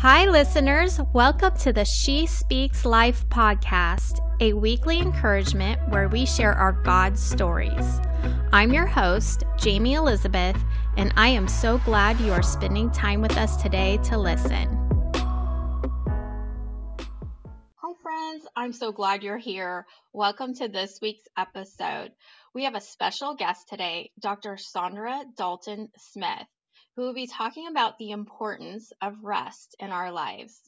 Hi, listeners. Welcome to the She Speaks Life podcast, a weekly encouragement where we share our God stories. I'm your host, Jayme Elizabeth, and I am so glad you are spending time with us today to listen. Hi, friends. I'm so glad you're here. Welcome to this week's episode. We have a special guest today, Dr. Saundra Dalton-Smith, who will be talking about the importance of rest in our lives.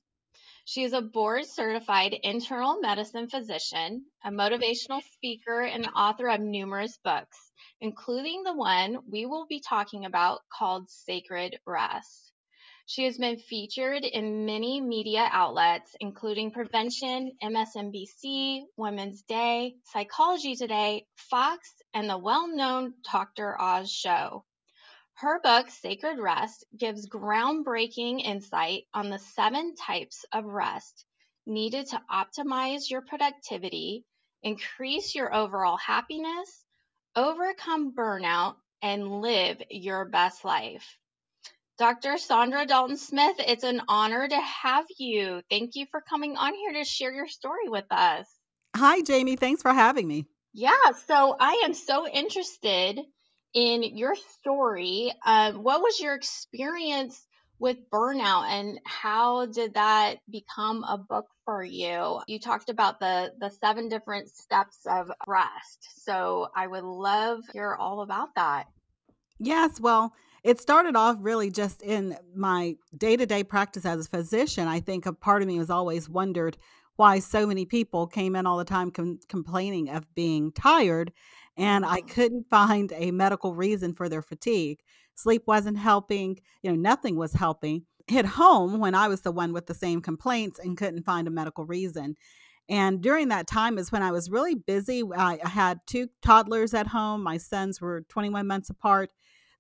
She is a board-certified internal medicine physician, a motivational speaker, and the author of numerous books, including the one we will be talking about called Sacred Rest. She has been featured in many media outlets, including Prevention, MSNBC, Women's Day, Psychology Today, Fox, and the well-known Dr. Oz show. Her book, Sacred Rest, gives groundbreaking insight on the 7 types of rest needed to optimize your productivity, increase your overall happiness, overcome burnout, and live your best life. Dr. Saundra Dalton-Smith, it's an honor to have you. Thank you for coming on here to share your story with us. Hi, Jayme. Thanks for having me. Yeah, so I am so interested in your story. What was your experience with burnout and how did that become a book for you? You talked about the 7 different steps of rest. So I would love to hear all about that. Yes, well, it started off really just in my day-to-day practice as a physician. I think a part of me has always wondered why so many people came in all the time complaining of being tired, and I couldn't find a medical reason for their fatigue. Sleep wasn't helping, nothing was helping. Hit home when I was the one with the same complaints and couldn't find a medical reason. And during that time is when I was really busy. I had 2 toddlers at home. My sons were 21 months apart.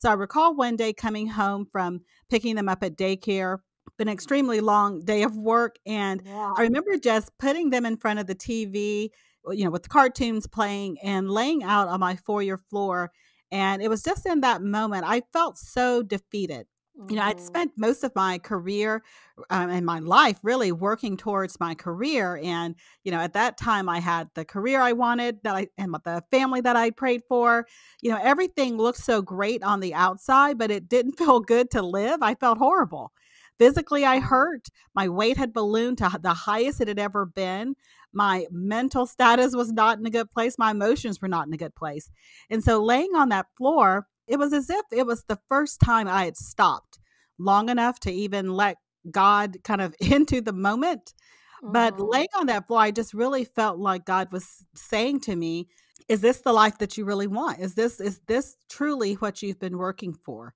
So I recall one day coming home from picking them up at daycare, an extremely long day of work. And I remember just putting them in front of the TV, with the cartoons playing and laying out on my foyer floor. And it was just in that moment, I felt so defeated. I'd spent most of my career and my life really working towards my career. And, at that time I had the career I wanted and the family that I prayed for. Everything looked so great on the outside, but it didn't feel good to live. I felt horrible. Physically, I hurt. My weight had ballooned to the highest it had ever been. My mental status was not in a good place. My emotions were not in a good place. And so laying on that floor, it was as if it was the first time I had stopped long enough to even let God kind of into the moment. But laying on that floor, I just really felt like God was saying to me, is this the life that you really want? Is this truly what you've been working for?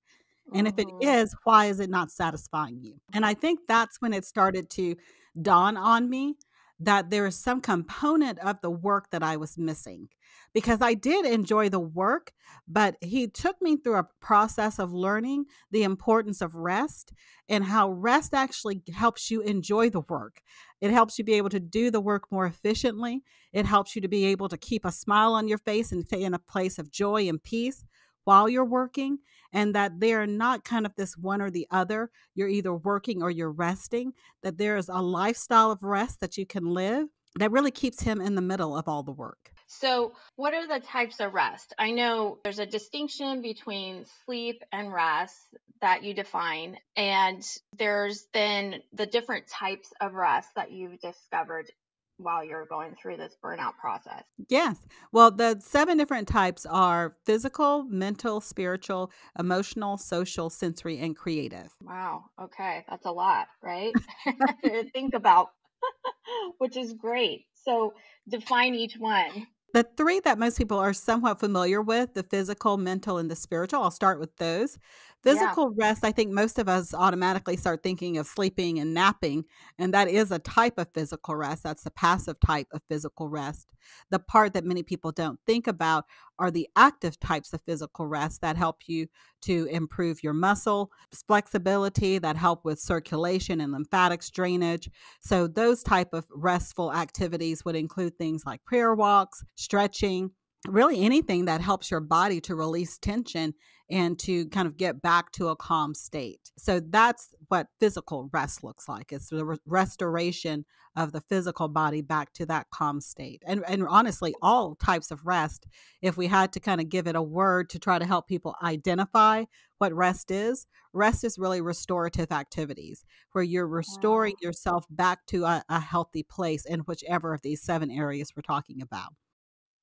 And if it is, why is it not satisfying you? And I think that's when it started to dawn on me that there is some component of the work that I was missing, because I did enjoy the work, but he took me through a process of learning the importance of rest and how rest actually helps you enjoy the work. It helps you be able to do the work more efficiently. It helps you to be able to keep a smile on your face and stay in a place of joy and peace while you're working, and that they're not kind of this one or the other. You're either working or you're resting, that there is a lifestyle of rest that you can live that really keeps him in the middle of all the work. So what are the types of rest? I know there's a distinction between sleep and rest that you define, and there's then the different types of rest that you've discovered while you're going through this burnout process. Yes. Well, the 7 different types are physical, mental, spiritual, emotional, social, sensory, and creative. Wow. Okay. That's a lot, right? To think about, which is great. So define each one. The 3 that most people are somewhat familiar with, the physical, mental, and the spiritual, I'll start with those. Physical rest, I think most of us automatically start thinking of sleeping and napping, and that is a type of physical rest. That's the passive type of physical rest. The part that many people don't think about are the active types of physical rest that help you to improve your muscle flexibility, that help with circulation and lymphatics drainage. So those type of restful activities would include things like prayer walks, stretching, really anything that helps your body to release tension and to kind of get back to a calm state. So that's what physical rest looks like. It's the restoration of the physical body back to that calm state. And honestly, all types of rest, if we had to kind of give it a word to try to help people identify what rest is really restorative activities where you're restoring Oh. yourself back to a healthy place in whichever of these 7 areas we're talking about.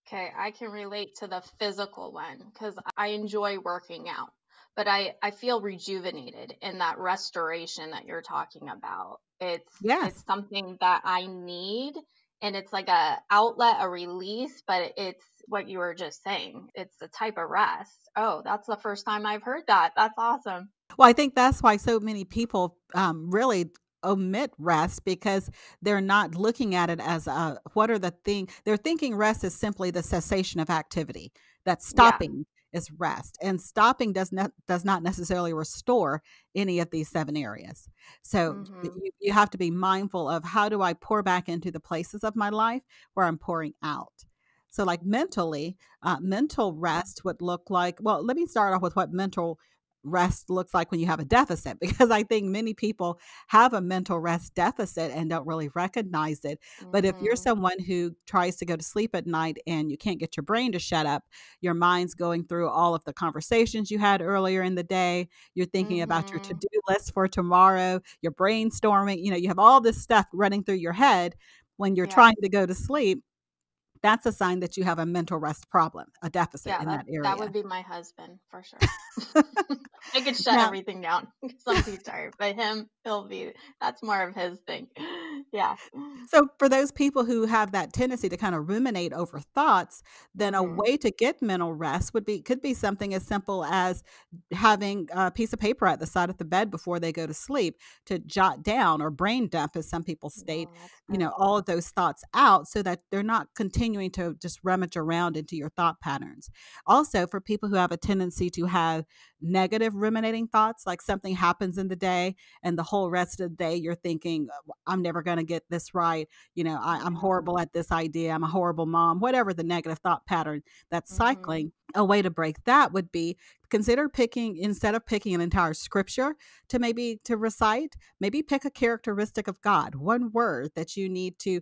Okay, I can relate to the physical one because I enjoy working out, but I feel rejuvenated in that restoration that you're talking about. It's Yes. something that I need, and it's like a outlet, a release, but it's what you were just saying. It's a type of rest. Oh, that's the first time I've heard that. That's awesome. Well, I think that's why so many people really omit rest because they're not looking at it as what are the thing they're thinking rest is simply the cessation of activity. That Yeah. stopping is rest, and stopping does not necessarily restore any of these 7 areas. So Mhm. you have to be mindful of how do I pour back into the places of my life where I'm pouring out. So like mentally, mental rest would look like, well, let me start off with what mental rest looks like when you have a deficit, because I think many people have a mental rest deficit and don't really recognize it. But if you're Mhm. someone who tries to go to sleep at night and you can't get your brain to shut up, your mind's going through all of the conversations you had earlier in the day, you're thinking about your Mhm. to-do list for tomorrow, you're brainstorming, you have all this stuff running through your head when you're Yeah. trying to go to sleep. That's a sign that you have a mental rest problem, a deficit Yeah, in that that would area. be my husband for sure. I could shut Now, everything down because I'm too tired. But him, that's more of his thing. Yeah. so for those people who have that tendency to kind of ruminate over thoughts, then a Mhm. way to get mental rest could be something as simple as having a piece of paper at the side of the bed before they go to sleep to jot down or brain dump, as some people state, Oh, that's good. all of those thoughts out so that they're not continuing to just rummage around into your thought patterns. Also, for people who have a tendency to have negative ruminating thoughts, like something happens in the day and the whole rest of the day you're thinking, I'm never going to get this right. I'm Yeah. horrible at this idea. I'm a horrible mom, whatever the negative thought pattern that's Mhm. cycling. A way to break that would be consider picking, instead of picking an entire scripture to maybe to recite, maybe pick a characteristic of God, one word that you need to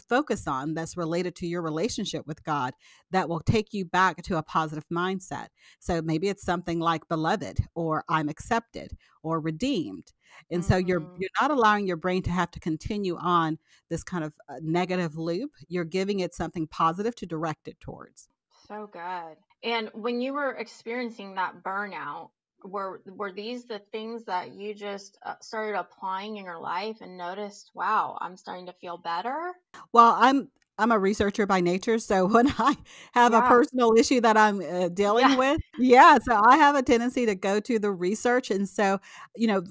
focus on that's related to your relationship with God that will take you back to a positive mindset. So maybe it's something like beloved or I'm accepted or redeemed. And so Mhm. you're not allowing your brain to have to continue on this kind of negative loop. You're giving it something positive to direct it towards. So good. And when you were experiencing that burnout, were these the things that you just started applying in your life and noticed, wow, I'm starting to feel better? Well, I'm a researcher by nature, so when I have a Yeah. personal issue that I'm dealing Yeah. with, yeah, so I have a tendency to go to the research, and so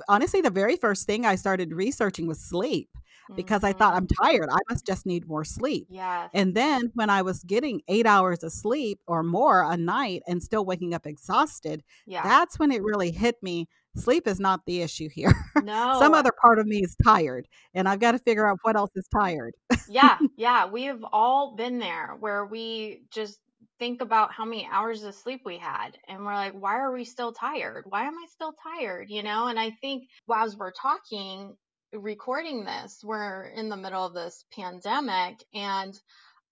honestly, the very first thing I started researching was sleep because I thought I'm Mhm. tired. I must just need more sleep. Yes. And then when I was getting 8 hours of sleep or more a night and still waking up exhausted, Yeah. that's when it really hit me. Sleep is not the issue here. Some No. other part of me is tired, and I've got to figure out what else is tired. Yeah, yeah, we have all been there where we just think about how many hours of sleep we had and we're like, why are we still tired? Why am I still tired? And I think as we're talking, recording this, we're in the middle of this pandemic, and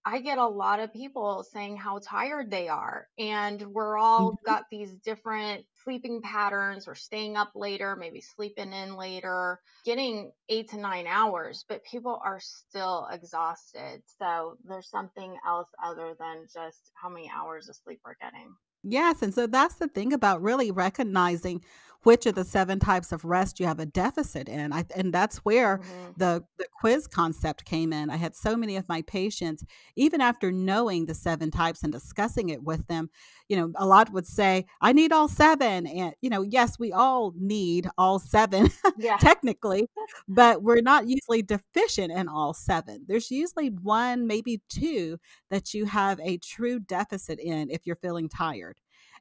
I get a lot of people saying how tired they are. And we're all got these different sleeping patterns. We're staying up later, maybe sleeping in later, getting 8 to 9 hours, but people are still exhausted. So there's something else other than just how many hours of sleep we're getting. Yes, and so that's the thing about really recognizing which of the 7 types of rest you have a deficit in. And that's where Hmm. the quiz concept came in. I had so many of my patients, even after knowing the 7 types and discussing it with them, a lot would say, "I need all 7." And yes, we all need all 7 Yeah. technically, but we're not usually deficient in all 7. There's usually 1, maybe 2 that you have a true deficit in if you're feeling tired.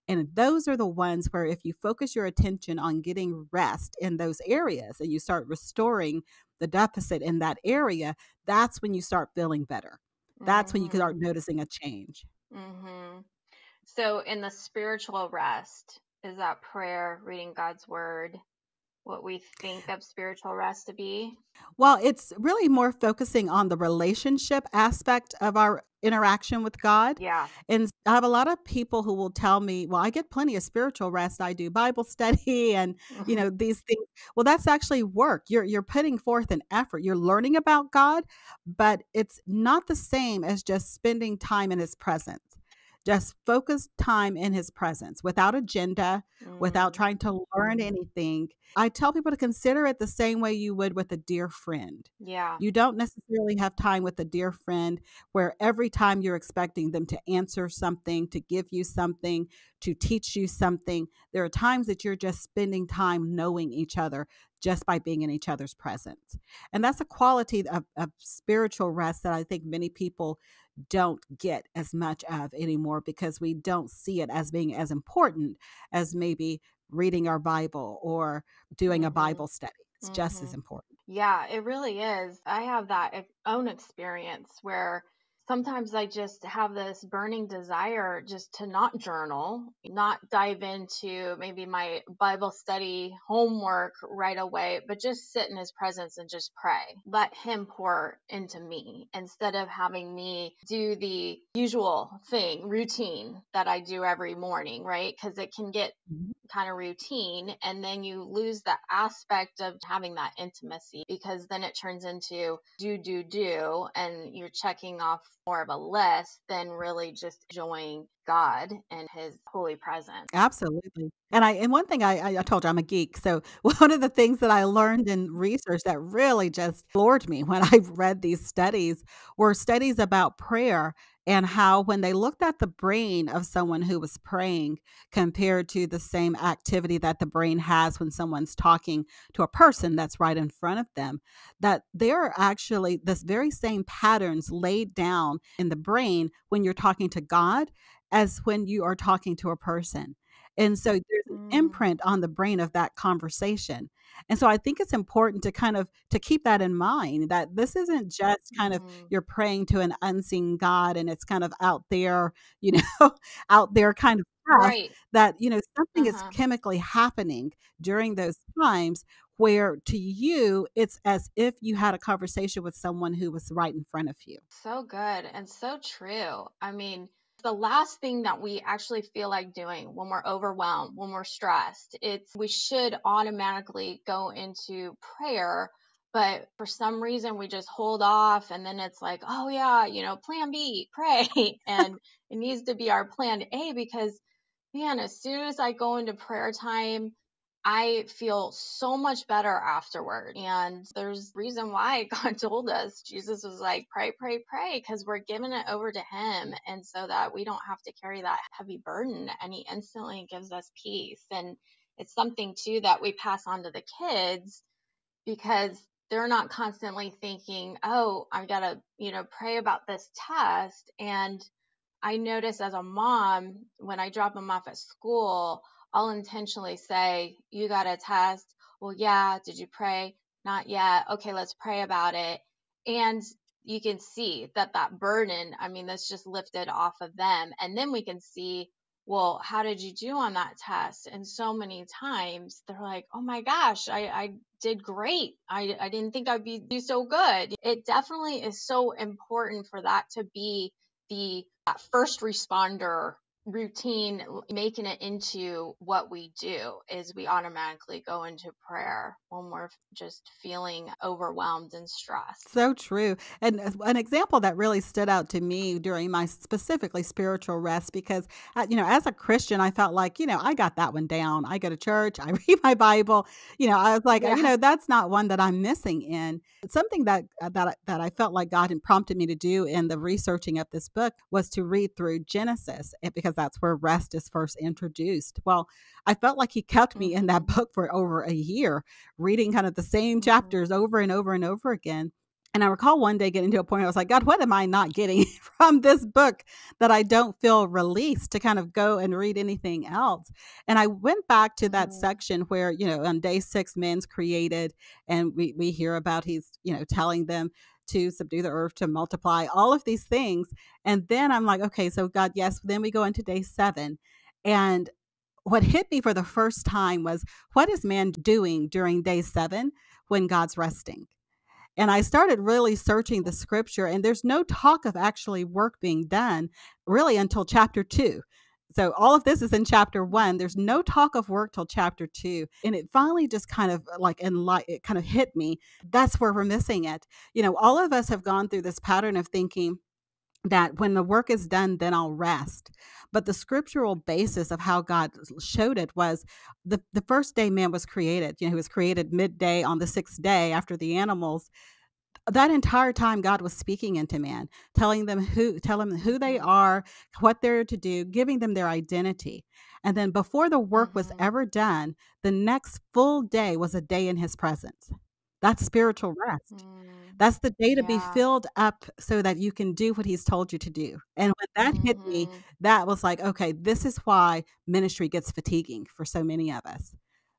And those are the ones where if you focus your attention on getting rest in those areas and you start restoring the deficit in that area, that's when you start feeling better. That's when you Hmm. start noticing a change. Hmm. So in the spiritual rest, Is that prayer, reading God's word, what we think of spiritual rest to be? Well, it's really more focusing on the relationship aspect of our interaction with God. Yeah. And I have a lot of people who will tell me, well, I get plenty of spiritual rest. I do Bible study and, these things. Well, that's actually work. You're putting forth an effort. You're learning about God, but it's not the same as just spending time in his presence. Just focused time in his presence without agenda, without Mm, trying to learn anything. I tell people to consider it the same way you would with a dear friend. yeah. You don't necessarily have time with a dear friend where every time you're expecting them to answer something, to give you something, to teach you something. There are times that you're just spending time knowing each other just by being in each other's presence. And that's a quality of spiritual rest that I think many people don't get as much of anymore because we don't see it as being as important as maybe reading our Bible or doing a Mm-hmm. Bible study. It's just Mm-hmm. as important. Yeah, it really is. I have that own experience where sometimes I just have this burning desire just to not journal, not dive into maybe my Bible study homework right away, but just sit in his presence and just pray. Let him pour into me instead of having me do the usual thing, routine that I do every morning, right? Because it can get Mhm. kind of routine, and then you lose the aspect of having that intimacy because then it turns into do and you're checking off more of a list than really just enjoying God and his holy presence. Absolutely. And one thing I told you I'm a geek. So one of the things that I learned in research that really just floored me when I read these studies were studies about prayer and how when they looked at the brain of someone who was praying compared to the same activity that the brain has when someone's talking to a person that's right in front of them, that there are actually this very same patterns laid down in the brain when you're talking to God as when you are talking to a person. And so there's an Mm, imprint on the brain of that conversation. And so I think it's important to kind of to keep that in mind that this isn't just kind of mm, you're praying to an unseen God and it's kind of out there, you know, out there kind of stuff right. that, something is Uh-huh. chemically happening during those times where to you it's as if you had a conversation with someone who was right in front of you. So good and so true. I mean, the last thing that we actually feel like doing when we're overwhelmed, when we're stressed, it's we should automatically go into prayer, but for some reason we just hold off and then it's like, oh yeah, plan B, pray. And it needs to be our plan A because man, as soon as I go into prayer time, I feel so much better afterward. And there's reason why God told us. Jesus was like, pray, pray, pray, because we're giving it over to him. And so that we don't have to carry that heavy burden. And he instantly gives us peace. And it's something too that we pass on to the kids because they're not constantly thinking, oh, I gotta, pray about this test. And I notice as a mom, when I drop them off at school, I'll intentionally say, you got a test. Well, yeah. Did you pray? Not yet. Okay, let's pray about it. And you can see that burden, I mean, that's just lifted off of them. And then we can see, well, how did you do on that test? And so many times they're like, oh my gosh, I did great. I didn't think I'd do so good. It definitely is so important for that to be the first responder routine, making it into what we do is we automatically go into prayer when we're just feeling overwhelmed and stressed. So true. And an example that really stood out to me during my specifically spiritual rest, because, as a Christian, I felt like, I got that one down. I go to church, I read my Bible. I was like, Yeah. that's not one that I'm missing in. Something that I felt like God had prompted me to do in the researching of this book was to read through Genesis because that's where rest is first introduced. Well, I felt like He kept me in that Mhm. book for over a year, reading kind of the same Mhm. chapters over and over and over again. And I recall one day getting to a point where I was like, God, what am I not getting from this book that I don't feel released to kind of go and read anything else? And I went back to that Mhm. section where, on day 6, man's created, and we hear about he's, telling them to subdue the earth, to multiply, all of these things. And then I'm like, okay, so God, yes, then we go into day 7. And what hit me for the first time was, what is man doing during day 7 when God's resting? And I started really searching the scripture, and there's no talk of actually work being done really until chapter 2. So all of this is in chapter 1. There's no talk of work till chapter 2. And it finally just kind of like it kind of hit me. That's where we're missing it. All of us have gone through this pattern of thinking that when the work is done, then I'll rest. But the scriptural basis of how God showed it was the first day man was created. He was created midday on the sixth day after the animals. That entire time God was speaking into man, telling them who they Mhm. are, what they're to do, giving them their identity. And then before the work was Mhm. ever done, the next full day was a day in his presence. That's spiritual rest. Mm. That's the day to be Yeah. filled up so that you can do what he's told you to do. And when that hit me, Mhm. that was like, okay, this is why ministry gets fatiguing for so many of us,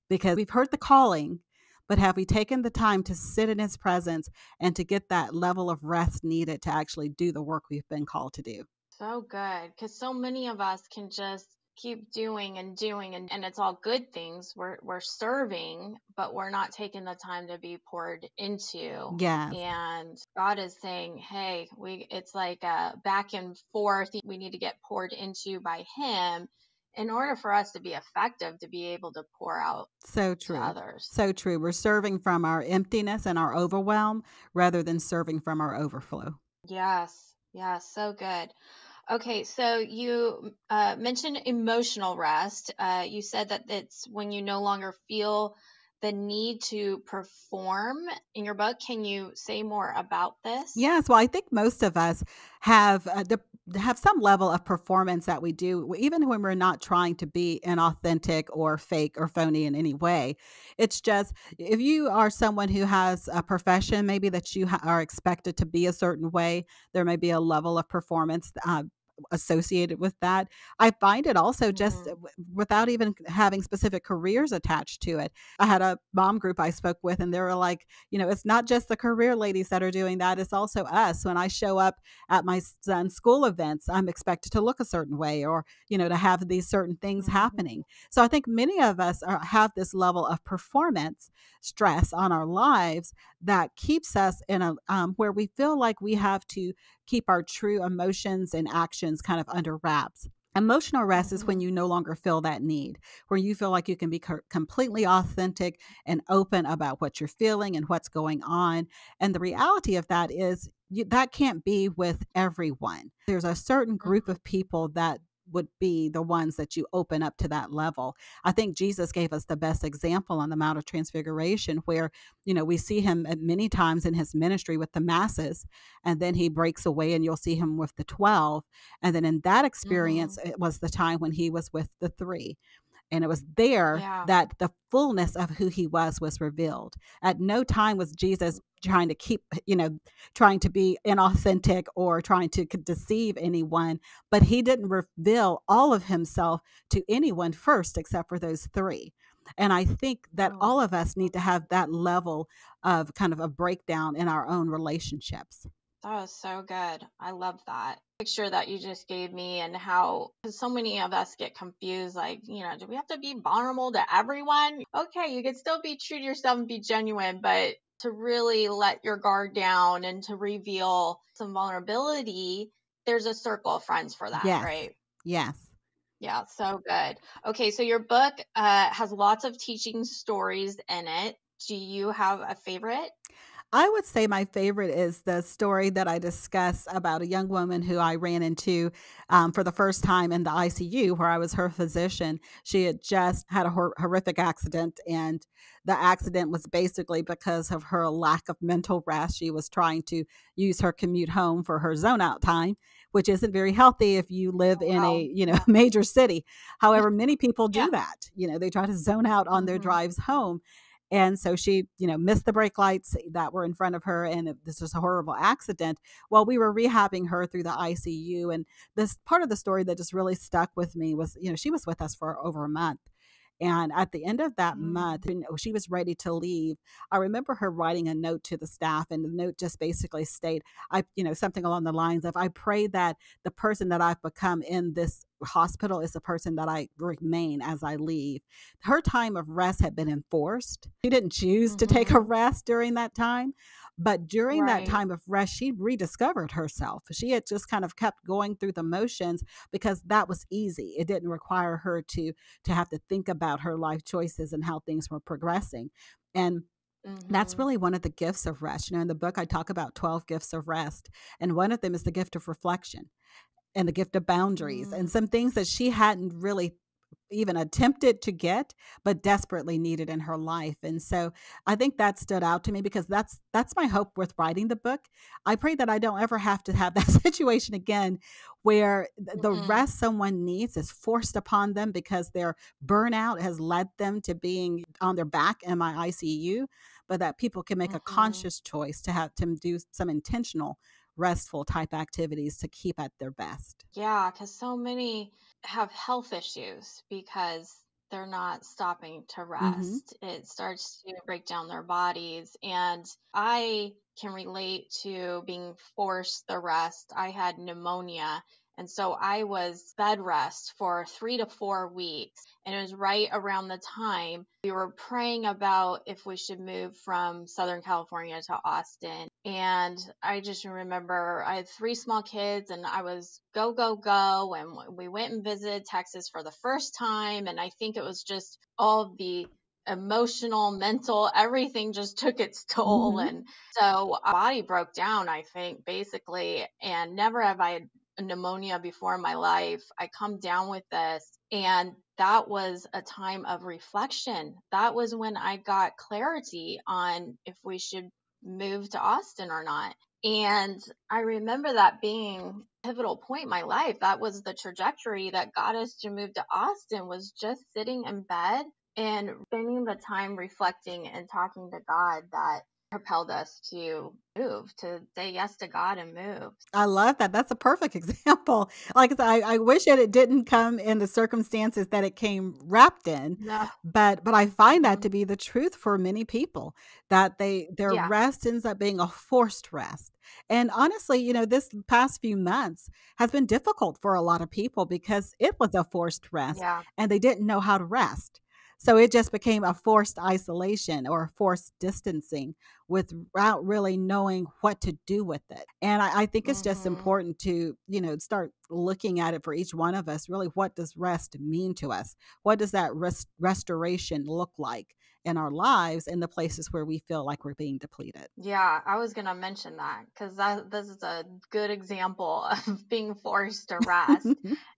because we've heard the calling, but have we taken the time to sit in his presence and to get that level of rest needed to actually do the work we've been called to do? So good. Because so many of us can just keep doing and doing, and it's all good things. We're serving, but we're not taking the time to be poured into. Yes. And God is saying, hey, it's like a back and forth. We need to get poured into by him in order for us to be effective, to be able to pour out So to true. others. So true. We're serving from our emptiness and our overwhelm rather than serving from our overflow. Yes. Yes. So good. Okay, so you mentioned emotional rest. You said that it's when you no longer feel the need to perform in your book. Can you say more about this? Yes, well, I think most of us have have some level of performance that we do, even when we're not trying to be inauthentic or fake or phony in any way. It's just, if you are someone who has a profession, maybe that you are expected to be a certain way, there may be a level of performance associated with that. I find it also just Mm-hmm. without even having specific careers attached to it. I had a mom group I spoke with, and they were like, it's not just the career ladies that are doing that. It's also us. When I show up at my son's school events, I'm expected to look a certain way, or, to have these certain things Mm-hmm. happening. So I think many of us have this level of performance stress on our lives that keeps us in a where we feel like we have to keep our true emotions and actions kind of under wraps. Emotional rest is when Mm-hmm. you no longer feel that need, where you feel like you can be completely authentic and open about what you're feeling and what's going on. And the reality of that is that can't be with everyone. There's a certain group Mm-hmm. of people that would be the ones that you open up to that level. I think Jesus gave us the best example on the Mount of Transfiguration, where, we see him at many times in his ministry with the masses, and then he breaks away and you'll see him with the 12. And then in that Mm-hmm. experience, it was the time when he was with the three. And it was there Yeah. that the fullness of who he was revealed. At no time was Jesus trying to keep, trying to be inauthentic or trying to deceive anyone, but he didn't reveal all of himself to anyone first except for those three. And I think that Oh, all of us so need to good. have that level of kind of a breakdown in our own relationships. That was so good. I love that picture that you just gave me, and how, because so many of us get confused, like, do we have to be vulnerable to everyone? Okay, you can still be true to yourself and be genuine, but to really let your guard down and to reveal some vulnerability, there's a circle of friends for that, Yes. right? Yes. Yeah, so good. Okay, so your book has lots of teaching stories in it. Do you have a favorite? I would say my favorite is the story that I discuss about a young woman who I ran into for the first time in the ICU, where I was her physician. She had just had a horrific accident, and the accident was basically because of her lack of mental rest. She was trying to use her commute home for her zone out time, which isn't very healthy if you live Oh, in wow. a Yeah. major city. However, many people Yeah. do that. They try to zone out on their Hmm. drives home, and so she, missed the brake lights that were in front of her, and this was a horrible accident. While we were rehabbing her through the ICU, and this part of the story that just really stuck with me was, she was with us for over a month. And at the end of that month, Mm. she was ready to leave. I remember her writing a note to the staff, and the note just basically something along the lines of, I pray that the person that I've become in this hospital is the person that I remain as I leave. Her time of rest had been enforced. She didn't choose to take a Mhm. rest during that time, but during that Right. time of rest, she rediscovered herself. She had just kind of kept going through the motions because that was easy. It didn't require her to have to think about her life choices and how things were progressing. And that's Mhm. really one of the gifts of rest. In the book, I talk about 12 gifts of rest, and one of them is the gift of reflection and the gift of boundaries and Mm. some things that she hadn't really even attempted to get but desperately needed in her life. And so I think that stood out to me because that's my hope with writing the book. I pray that I don't ever have to have that situation again where the Mhm. rest someone needs is forced upon them because their burnout has led them to being on their back in my ICU, but that people can make a Mhm. conscious choice to have to do some intentional restful type activities to keep at their best. Yeah, because so many have health issues because they're not stopping to Mhm. rest. It starts to break down their bodies. And I can relate to being forced the rest. I had pneumonia. And so I was bed rest for 3 to 4 weeks. And it was right around the time we were praying about if we should move from Southern California to Austin. And I just remember I had 3 small kids and I was go, go, go. And we went and visited Texas for the first time. And I think it was just all the emotional, mental, everything just took its toll. Mhm. And so our body broke down, I think, basically. And never have I had pneumonia before in my life. I come down with this. And that was a time of reflection. That was when I got clarity on if we should move to Austin or not. And I remember that being a pivotal point in my life. That was the trajectory that got us to move to Austin, was just sitting in bed and spending the time reflecting and talking to God that propelled us to move, to say yes to God and move. I love that. That's a perfect example. Like I said, I wish that it didn't come in the circumstances that it came wrapped in, No. but I find that Hmm. to be the truth for many people, that their Yeah. rest ends up being a forced rest. And honestly, this past few months has been difficult for a lot of people because it was a forced rest Yeah. and they didn't know how to rest. So it just became a forced isolation or forced distancing without really knowing what to do with it. And I think it's just Hmm. important to, start looking at it for each one of us. Really, what does rest mean to us? What does that restoration look like in our lives in the places where we feel like we're being depleted? Yeah, I was gonna mention that because this is a good example of being forced to rest.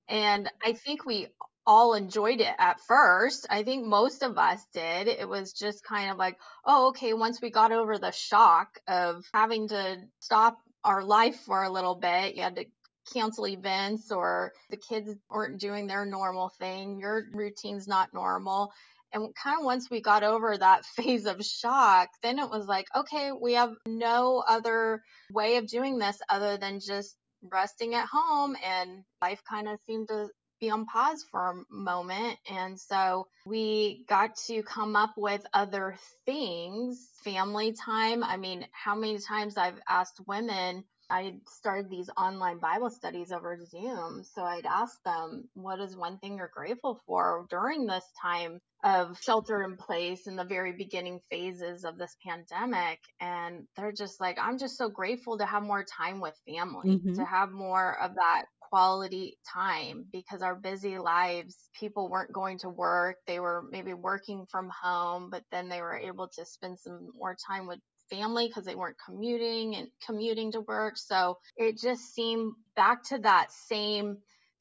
And I think we all enjoyed it at first. I think most of us did. It was just kind of like, oh, okay, once we got over the shock of having to stop our life for a little bit, you had to cancel events or the kids weren't doing their normal thing, your routine's not normal. And kind of once we got over that phase of shock, then it was like, okay, we have no other way of doing this other than just resting at home. And life kind of seemed to be on pause for a moment. And so we got to come up with other things, family time. I mean, how many times I've asked women, I started these online Bible studies over Zoom. So I'd ask them, what is one thing you're grateful for during this time of shelter in place in the very beginning phases of this pandemic? And they're just like, I'm just so grateful to have more time with family, Hmm. to have more of that quality time, because our busy lives, people weren't going to work. They were maybe working from home, but then they were able to spend some more time with family because they weren't commuting to work. So it just seemed back to that same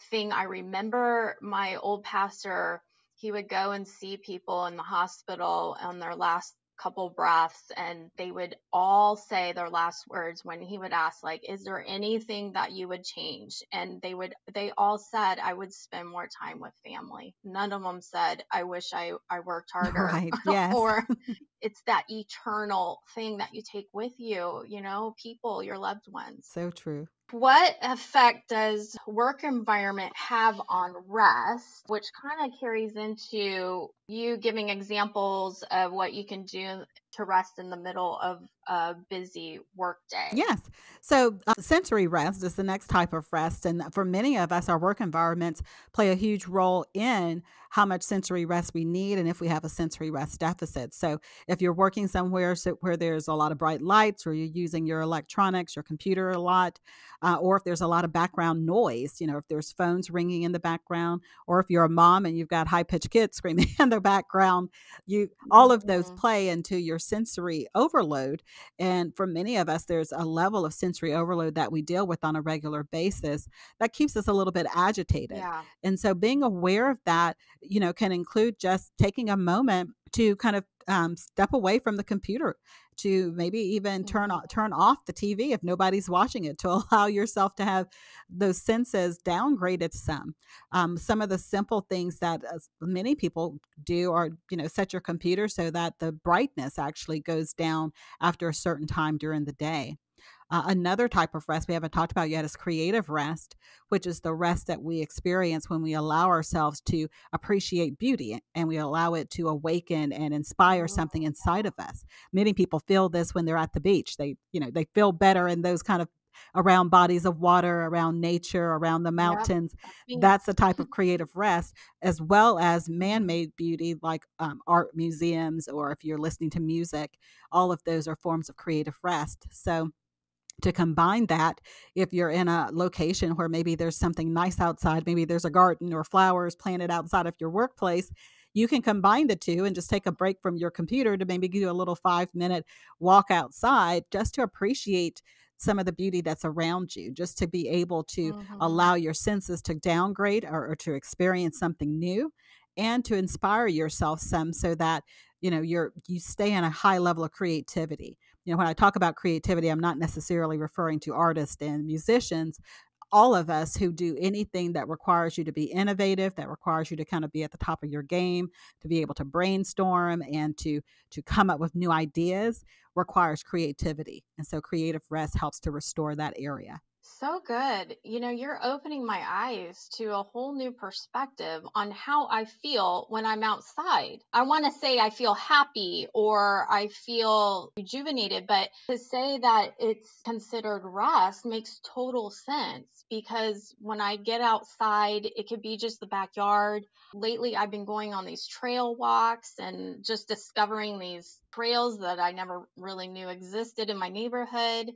thing. I remember my old pastor, he would go and see people in the hospital on their last couple breaths, and they would all say their last words when he would ask, like, is there anything that you would change? And they all said, I would spend more time with family. None of them said, I wish I worked harder. Right. Yes. Or it's that eternal thing that you take with you, people, your loved ones. So true. What effect does work environment have on rest, which kind of carries into you giving examples of what you can do to rest in the middle of a busy work day. Yes. So, sensory rest is the next type of rest. And for many of us, our work environments play a huge role in how much sensory rest we need and if we have a sensory rest deficit. So, if you're working somewhere where there's a lot of bright lights, or you're using your electronics, your computer a lot, or if there's a lot of background noise, if there's phones ringing in the background, or if you're a mom and you've got high pitched kids screaming in the background, all of those Mhm. play into your sensory overload. And for many of us, there's a level of sensory overload that we deal with on a regular basis that keeps us a little bit agitated. Yeah. And so being aware of that, can include just taking a moment to kind of step away from the computer, to maybe even Mhm. turn off the TV if nobody's watching it, to allow yourself to have those senses downgraded some. Some of the simple things that many people do are, set your computer so that the brightness actually goes down after a certain time during the day. Another type of rest we haven't talked about yet is creative rest, which is the rest that we experience when we allow ourselves to appreciate beauty and we allow it to awaken and inspire Mhm. something inside of us. Many people feel this when they're at the beach. They feel better in those kind of around bodies of water, around nature, around the Yep. mountains. That's me. That's a type of creative rest, as well as Mhm. man-made beauty like art museums, or if you're listening to music. All of those are forms of creative rest. So to combine that, if you're in a location where maybe there's something nice outside, maybe there's a garden or flowers planted outside of your workplace, you can combine the two and just take a break from your computer to maybe do a little 5-minute walk outside, just to appreciate some of the beauty that's around you, just to be able to Mhm. allow your senses to downgrade, or to experience something new, and to inspire yourself some, so that you stay in a high level of creativity. When I talk about creativity, I'm not necessarily referring to artists and musicians. All of us who do anything that requires you to be innovative, that requires you to kind of be at the top of your game, to be able to brainstorm and to come up with new ideas, requires creativity. And so creative rest helps to restore that area. So good. You're opening my eyes to a whole new perspective on how I feel when I'm outside. I want to say I feel happy or I feel rejuvenated, but to say that it's considered rest makes total sense because when I get outside, it could be just the backyard. Lately, I've been going on these trail walks and just discovering these trails that I never really knew existed in my neighborhood,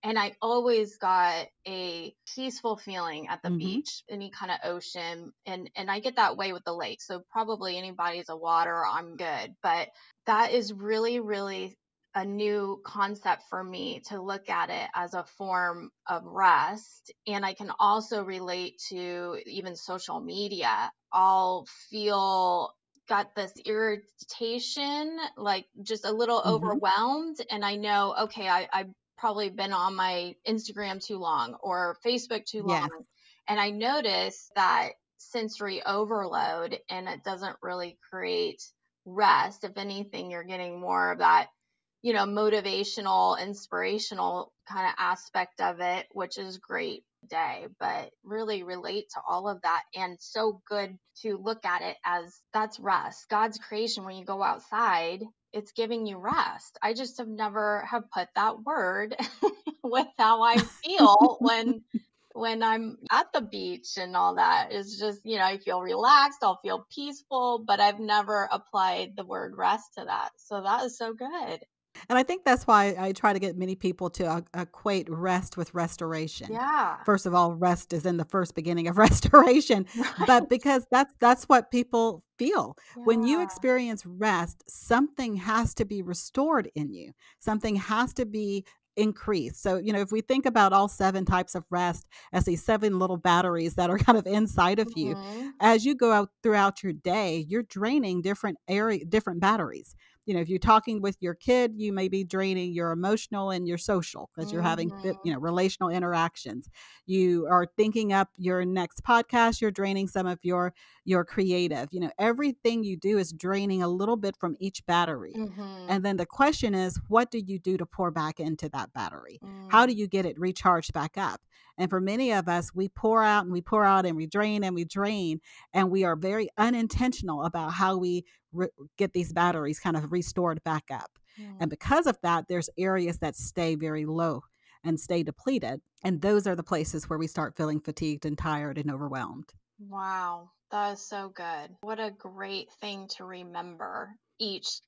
and I always got a peaceful feeling at the Hmm. beach, any kind of ocean, and I get that way with the lake. So probably anybody's a water, I'm good. But that is really, really a new concept for me to look at it as a form of rest. And I can also relate to even social media. I'll feel got this irritation, like just a little Hmm. overwhelmed, and I know, okay, I probably been on my Instagram too long or Facebook too Yes. long. And I noticed that sensory overload, and it doesn't really create rest. If anything, you're getting more of that, motivational, inspirational kind of aspect of it, which is great day, but really relate to all of that. And so good to look at it as that's rest. God's creation, when you go outside, it's giving you rest. I just have never have put that word with how I feel when I'm at the beach and all that. It's just, I feel relaxed, I'll feel peaceful, but I've never applied the word rest to that. So that is so good. And I think that's why I try to get many people to equate rest with restoration. Yeah. First of all, rest is in the first beginning of restoration, but Right. because that's what people feel. When you Yeah. experience rest, something has to be restored in you. Something has to be increased. So, if we think about all 7 types of rest as these 7 little batteries that are kind of inside of you, Mhm. as you go out throughout your day, you're draining different batteries. If you're talking with your kid, you may be draining your emotional and your social because you're having Mhm. relational interactions. You are thinking up your next podcast, you're draining some of your creative. Everything you do is draining a little bit from each battery. Mhm. And then the question is, what do you do to pour back into that battery? How do Mm. you get it recharged back up? And for many of us, we pour out and we pour out and we drain and we drain, and we are very unintentional about how we get these batteries kind of restored back up. And Mm. because of that, there's areas that stay very low and stay depleted. And those are the places where we start feeling fatigued and tired and overwhelmed. Wow, that is so good. What a great thing to remember. Each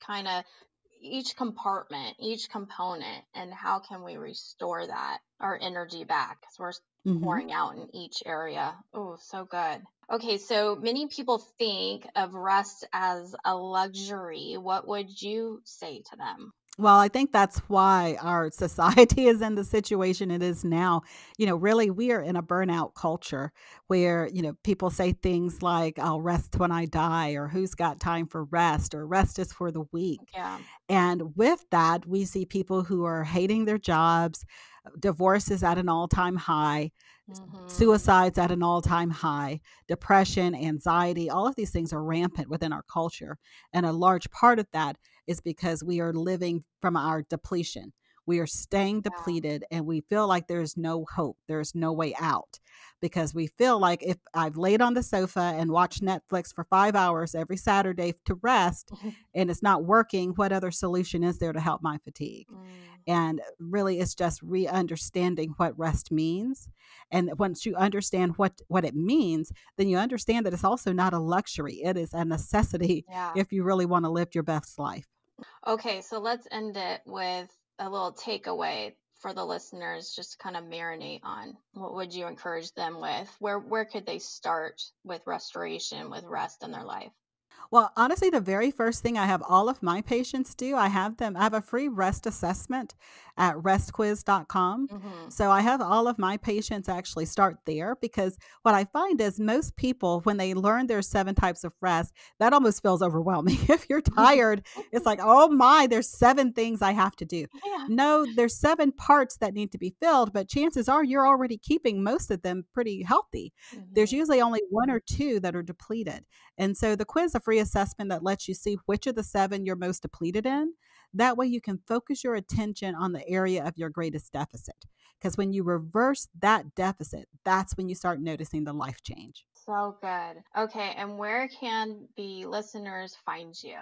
compartment, each component, and how can we restore that, our energy back? Because we're Hmm. pouring out in each area. Oh, so good. Okay, so many people think of rest as a luxury. What would you say to them? Well, I think that's why our society is in the situation it is now. Really, we are in a burnout culture where, people say things like, I'll rest when I die, or who's got time for rest, or rest is for the weak. Yeah. And with that, we see people who are hating their jobs, divorce is at an all time high, Mm-hmm. suicides at an all-time high, depression, anxiety, all of these things are rampant within our culture. And a large part of that is because we are living from our depletion. We are staying Yeah. depleted and we feel like there's no hope. There's no way out because we feel like if I've laid on the sofa and watched Netflix for 5 hours every Saturday to rest and it's not working, what other solution is there to help my fatigue? Mm, And really, it's just re understanding what rest means. And once you understand what it means, then you understand that it's also not a luxury. It is a necessity yeah. if you really want to live your best life. Okay, so let's end it with a little takeaway for the listeners just to kind of marinate on. What would you encourage them with? Where could they start with restoration, with rest in their life? Well, honestly, the very first thing I have all of my patients do, I have a free rest assessment at restquiz.com. Mm-hmm. So I have all of my patients actually start there because what I find is most people, when they learn there's 7 types of rest, that almost feels overwhelming. If you're tired, it's like, oh my, there's 7 things I have to do. Yeah. No, there's 7 parts that need to be filled, but chances are you're already keeping most of them pretty healthy. There's Mm-hmm. usually only 1 or 2 that are depleted. And so the quiz is a free assessment that lets you see which of the 7 you're most depleted in. That way you can focus your attention on the area of your greatest deficit. Because when you reverse that deficit, that's when you start noticing the life change. So good. Okay, and where can the listeners find you?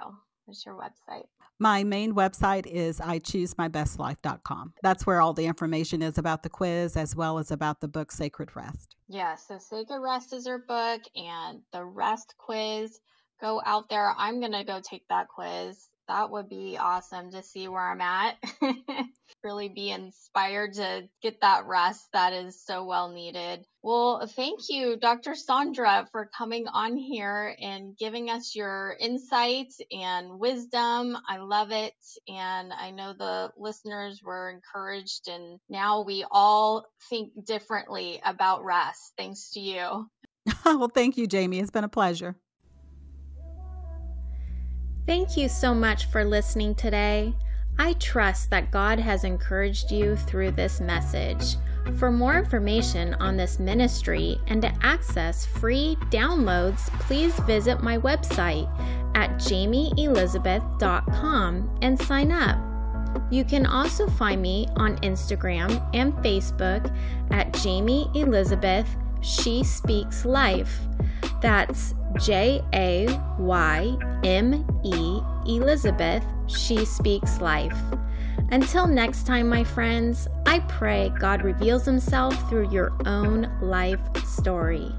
What's your website? My main website is ichoosemybestlife.com. That's where all the information is about the quiz as well as about the book Sacred Rest. Yeah, so Sacred Rest is her book and the Rest quiz. Go out there. I'm going to go take that quiz. That would be awesome to see where I'm at. Really be inspired to get that rest that is so well needed. Well, thank you, Dr. Saundra, for coming on here and giving us your insight and wisdom. I love it. And I know the listeners were encouraged, and now we all think differently about rest, thanks to you. Well, thank you, Jayme. It's been a pleasure. Thank you so much for listening today. I trust that God has encouraged you through this message. For more information on this ministry and to access free downloads, please visit my website at jaymeelizabeth.com and sign up. You can also find me on Instagram and Facebook at Jayme Elizabeth She Speaks Life. That's Jayme Elizabeth She Speaks Life. Until next time, my friends, I pray God reveals Himself through your own life story.